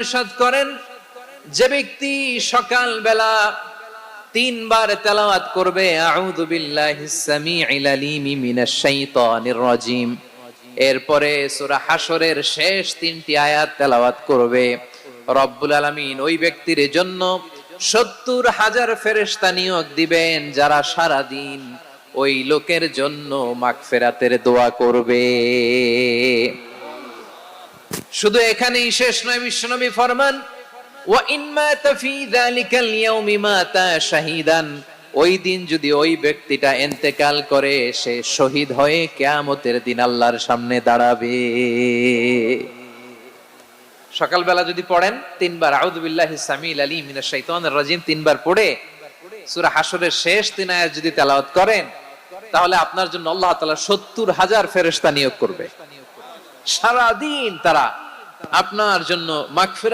ইরশাদ করেন, যে ব্যক্তি সকাল বেলা 3 বার তেলাওয়াত করবে আউযু বিল্লাহিস সামিউল আলিম মিনাশ শাইতানির রাজিম, এরপরে সূরা হাশরের শেষ 3টি আয়াত তেলাওয়াত করবে, রব্বুল আলামিন ওই ব্যক্তির জন্য 70,000 ফেরেশতা নিয়োগ দিবেন যারা সারা দিন ওই লোকের জন্য মাগফিরাতের দোয়া করবে। শুধু এখানেই শেষ নয়, বিশ্বনবী ফরমান ওয়া ইন মাতা ফি যালিকাল ইয়াউমি মাতা শাহীদান, ওই দিন যদি ওই ব্যক্তিটা ইন্তেকাল করে সে শহীদ হয়ে কিয়ামতের দিন আল্লাহর সামনে দাঁড়াবে। সকালবেলা যদি পড়েন 3 বার আউযু বিল্লাহিস সামিউল আলিম মিনাশ শাইতানির রাজিম 3 বার পড়ে সূরা হাশরের শেষ 3 আয়াত যদি তেলাওয়াত করেন, তাহলে আপনার জন্য আল্লাহ তাআলা 70,000 ফেরেশতা নিয়োগ করবে। সারা দিন তারা আপনার জন্য মাগফিরাত